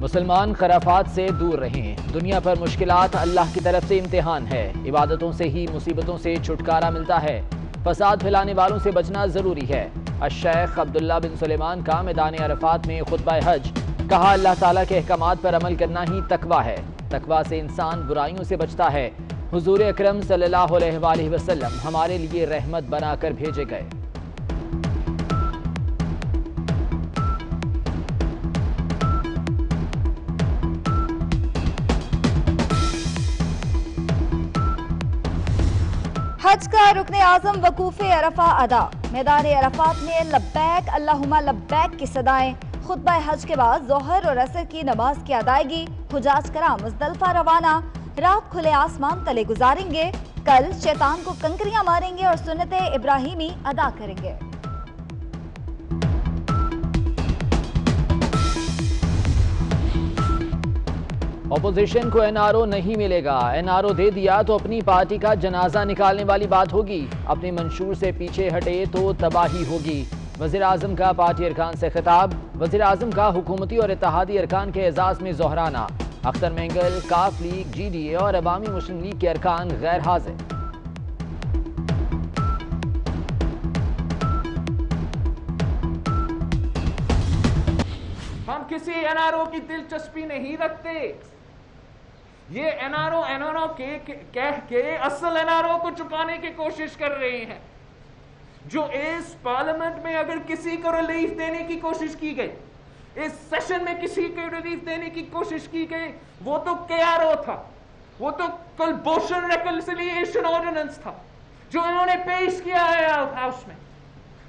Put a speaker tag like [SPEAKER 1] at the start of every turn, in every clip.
[SPEAKER 1] मुसलमान खराफात से दूर रहें। दुनिया पर मुश्किलात अल्लाह की तरफ से इम्तिहान है। इबादतों से ही मुसीबतों से छुटकारा मिलता है। फसाद फैलाने वालों से बचना ज़रूरी है। शेख अब्दुल्ला बिन सुलेमान का मैदान अरफात में खुतबा हज। कहा, अल्लाह ताला के अहकामात पर अमल करना ही तकवा है। तकवा से इंसान बुराइयों से बचता है। हुजूर अकरम सल्लल्लाहु अलैहि वसल्लम हमारे लिए रहमत बनाकर भेजे गए।
[SPEAKER 2] हज का रुकने आजम वकूफ़े अरफा अदा। मैदान अरफात में लब्बैक अल्लाहुम्मा लब्बैक की सदाएं। खुतबा हज के बाद जोहर और असर की नमाज की अदायगी। हुजाज कराम मुज़दलिफा रवाना। रात खुले आसमान तले गुजारेंगे। कल शैतान को कंकरियां मारेंगे और सुन्नत इब्राहिमी अदा करेंगे।
[SPEAKER 1] ऑपोजिशन को एनआरओ नहीं मिलेगा। एनआरओ दे दिया तो अपनी पार्टी का जनाजा निकालने वाली बात होगी। अपने मंशूर से पीछे हटे तो तबाही होगी। वज़ीर आज़म का पार्टी अरकान से खिताब। वज़ीर आज़म का हुकूमती और इत्तेहादी अरकान के एजाज में जोहराना। अख्तर मेंगल, काफ लीग, GDA और अवामी मुस्लिम लीग के अरकान गैर हाजिर।
[SPEAKER 3] हम किसी एनआरओ की दिलचस्पी नहीं रखते। ये एनआरओ कह के असल एनआरओ को छुपाने की कोशिश कर रहे हैं। जो इस पार्लियामेंट में अगर किसी को रिलीफ देने की कोशिश की गई, इस सेशन में किसी को रिलीफ देने की कोशिश की गई, वो तो KRO था, वो तो कुलभूषण रिकंसिलिएशन ऑर्डिनेंस था जो इन्होंने पेश किया है हाउस में।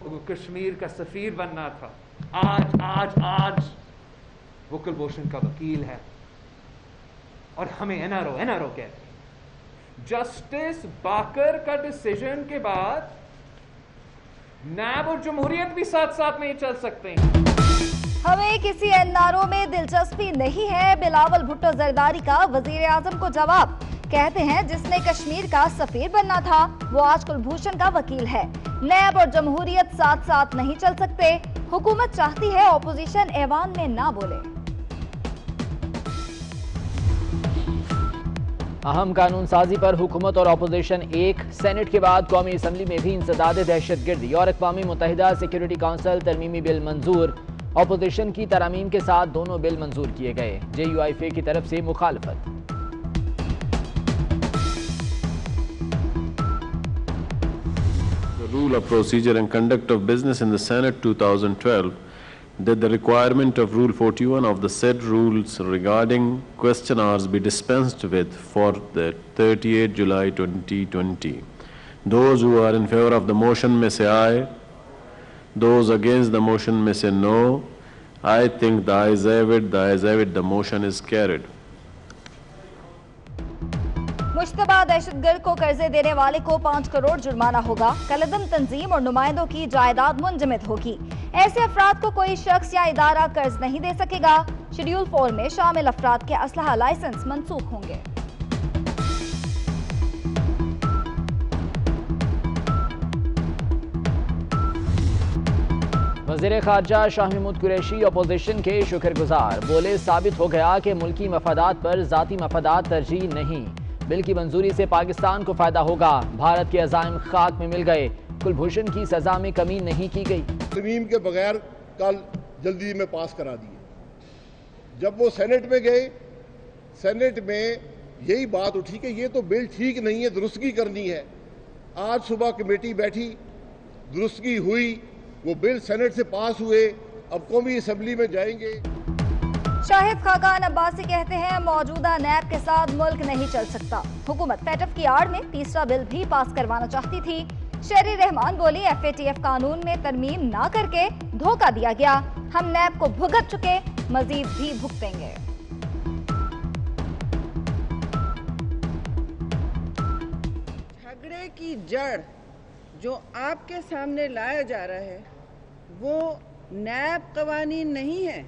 [SPEAKER 3] वो कश्मीर का सफीर बनना था। आज वो कुलभूषण का वकील है और हमें एनआरओ कहते हैं। जस्टिस बाकर का डिसीजन के बाद नैब और जमहूरियत भी साथ साथ नहीं चल सकते हैं।
[SPEAKER 2] हमें किसी एनआरओ में दिलचस्पी नहीं है। बिलावल भुट्टो जरदारी का वजीर आजम को जवाब। कहते हैं जिसने कश्मीर का सफीर बनना था वो आज कुलभूषण का वकील है। नैब और जमहूरियत साथ साथ नहीं चल सकते। हुकूमत चाहती है ऑपोजिशन ऐवान में ना बोले।
[SPEAKER 1] अहम कानून साजी पर हुकूमत और अपोजिशन एक। सेनेट के बाद कौमी असम्बली में भी इंसदाद दहशतगर्दी और अक़वामी मुत्तहिदा सिक्योरिटी काउंसिल तरमीमी बिल मंजूर। अपोजिशन की तरामीम के साथ दोनों बिल मंजूर किए गए। JUIFA की तरफ से मुखालफत।
[SPEAKER 4] The rule of procedure and conduct of business in the Senate 2012 that the requirement of Rule 41 of the said rules regarding question hours be dispensed with for the 38 July 2020. Those who are in favor of the motion may say aye. Those against the motion may say no. I think the ayes have it. The ayes have it. The motion is carried.
[SPEAKER 2] Mushtaba दहशतगर्द को कर्जे देने वाले को 5 करोड़ जुर्माना होगा। कलदम तंजीम और नुमाइंदों की जायदाद मुंजमद होगी। ऐसे अफराद को कोई शख्स या इदारा कर्ज नहीं दे सकेगा। शेड्यूल 4 में शामिल अफराद के असलहा लाइसेंस मनसूख होंगे।
[SPEAKER 1] वज़ीर ख़ारजा शाह महमूद कुरैशी अपोजिशन के शुक्रगुजार। बोले, साबित हो गया कि मुल्की मफादात पर ज़ाती मफादात तरजीह नहीं। बिल की मंजूरी से पाकिस्तान को फायदा होगा। भारत के अज़ाइम खाक में मिल गए। कुलभूषण की सजा में कमी नहीं की गई।
[SPEAKER 5] तरमीम के बगैर कल जल्दी में पास करा दिए। जब वो सेनेट में गए, सेनेट में यही बात उठी कि ये तो बिल ठीक नहीं है, दुरुस्तगी करनी है। आज सुबह कमेटी बैठी, दुरुस्तगी हुई, वो बिल सेनेट से पास हुए, अब कौमी असम्बली में जाएंगे।
[SPEAKER 2] शाहिद खाकान अब्बासी कहते हैं मौजूदा नैब के साथ मुल्क नहीं चल सकता। हुकूमत फैटफ की आड़ में तीसरा बिल भी पास करवाना चाहती थी। शहरी रहमान बोली, FATF कानून में तरमीम ना करके धोखा दिया गया। हम नैब को भुगत चुके, मजीद भी भुगतेंगे।
[SPEAKER 6] की जड़ जो आपके सामने लाया जा रहा है वो नैब कवानीन नहीं है,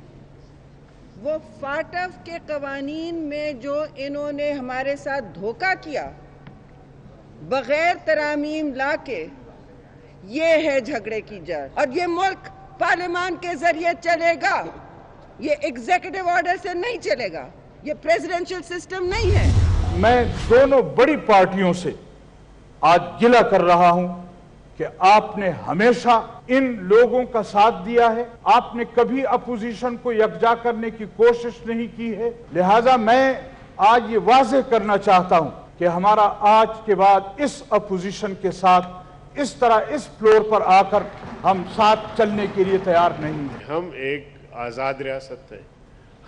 [SPEAKER 6] वो फाटफ के कवानीन में जो इन्होंने हमारे साथ धोखा किया बगैर तरामीम लाके, ये है झगड़े की जड़। और ये मुल्क पार्लियामान के जरिए चलेगा, ये एग्जीक्यूटिव ऑर्डर से नहीं चलेगा, ये प्रेसिडेंशियल सिस्टम नहीं है।
[SPEAKER 7] मैं दोनों बड़ी पार्टियों से आज गिला कर रहा हूं कि आपने हमेशा इन लोगों का साथ दिया है, आपने कभी अपोजिशन को यकजा करने की कोशिश नहीं की है। लिहाजा मैं आज ये वाज़ेह करना चाहता हूं कि हमारा आज के बाद इस अपोजिशन के साथ इस तरह इस फ्लोर पर आकर हम साथ चलने के लिए तैयार नहीं हैं।
[SPEAKER 8] हम एक आज़ाद रियासत है,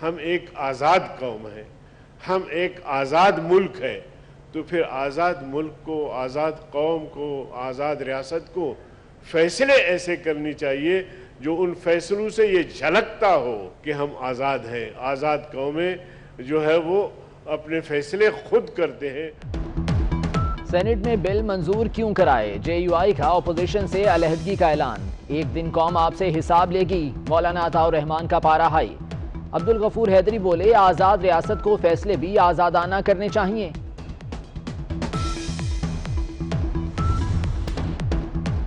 [SPEAKER 8] हम एक आज़ाद कौम है, हम एक आज़ाद मुल्क है, तो फिर आज़ाद मुल्क को, आज़ाद कौम को, आज़ाद रियासत को फैसले ऐसे करनी चाहिए जो उन फैसलों से ये झलकता हो कि हम आज़ाद हैं। आज़ाद कौमें जो है वो अपने फैसले खुद करते हैं।
[SPEAKER 1] सेनेट में बिल मंजूर क्यों कराए? JUI का अपोजिशन से अलहदगी का ऐलान। एक दिन कौम आपसे हिसाब लेगी, मौलाना अताउर रहमान का पारा हाई। अब्दुल गफूर हैदरी बोले, आज़ाद रियासत को फैसले भी आज़ादाना करने चाहिए।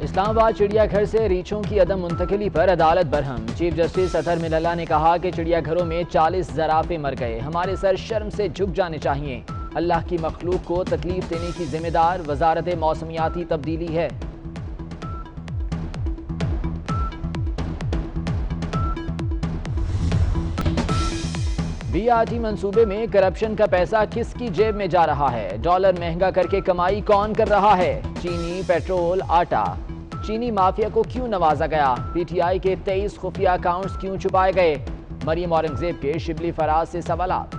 [SPEAKER 1] इस्लामाबाद चिड़ियाघर से रीछों की अदम मुंतकिली पर अदालत बरहम। चीफ जस्टिस अतहर मिनल्ला ने कहा कि चिड़ियाघरों में 40 ज़राफ़े मर गए, हमारे सर शर्म से झुक जाने चाहिए। अल्लाह की मखलूक को तकलीफ देने की जिम्मेदार वजारत मौसमियाती तब्दीली है। BRT मंसूबे में करप्शन का पैसा किसकी जेब में जा रहा है? डॉलर महंगा करके कमाई कौन कर रहा है? चीनी, पेट्रोल, आटा। चीनी माफिया को क्यों नवाजा गया? PTI के 23 खुफिया अकाउंट्स क्यों छुपाए गए? मरियम औरंगजेब के शिबली फराज से सवालात।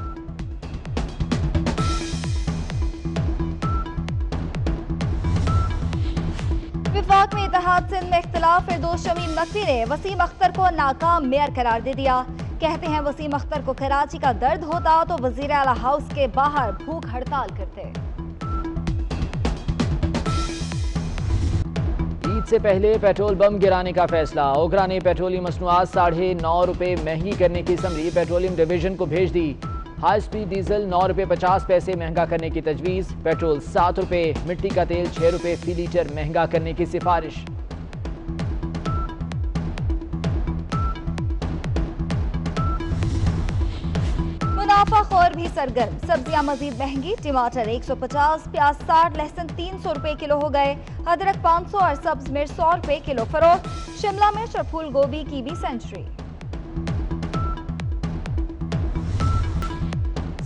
[SPEAKER 2] विफाक में इत्तेहाद सिंध में इख्तिलाफ। फिरदौस शमीम नकवी ने वसीम अख्तर को नाकाम मेयर करार दे दिया। कहते हैं वसीम अख्तर को कराची का दर्द होता तो वजीर आला हाउस के बाहर भूख हड़ताल करते।
[SPEAKER 1] ईद से पहले पेट्रोल बम गिराने का फैसला। ओगरा ने पेट्रोलियम मसनूआत ₹9.5 महंगी करने की समरी पेट्रोलियम डिवीजन को भेज दी। हाई स्पीड डीजल ₹9.50 महंगा करने की तजवीज़। पेट्रोल ₹7, मिट्टी का तेल ₹6 फी लीटर महंगा करने की सिफारिश।
[SPEAKER 2] मुनाफाखोर भी सरगर्म। सब्जियां मजीद महंगी। टमाटर 150, प्याज 60, लहसुन ₹300 किलो हो गए। अदरक 500 और सब्ज मिर्च ₹100 किलो फरोख्त। शिमला मिर्च और फूल गोभी की भी सेंचुरी।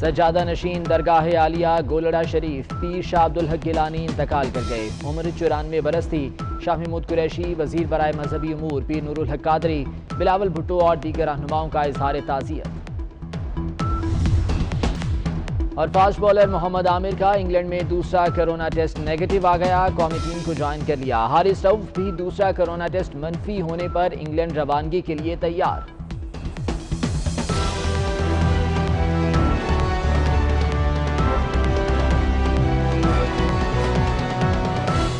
[SPEAKER 1] सज्जादा नशीन दरगाह आलिया गोलड़ा शरीफ पीर शाह अब्दुल हक गिलानी इंतकाल कर गए। उम्र 94 बरस थी। शाह महमूद कुरैशी, वजीर बराए मजहबी उमूर पीर नूरुल हक कादरी, बिलावल भुट्टो और दीगर रहनुमाओं का इजहार ताज़ियत। और फास्ट बॉलर मोहम्मद आमिर का इंग्लैंड में दूसरा कोरोना टेस्ट नेगेटिव आ गया। कौमी टीम को ज्वाइन कर लिया। हारिस रऊफ भी दूसरा कोरोना टेस्ट मनफी होने पर इंग्लैंड रवानगी के लिए तैयार।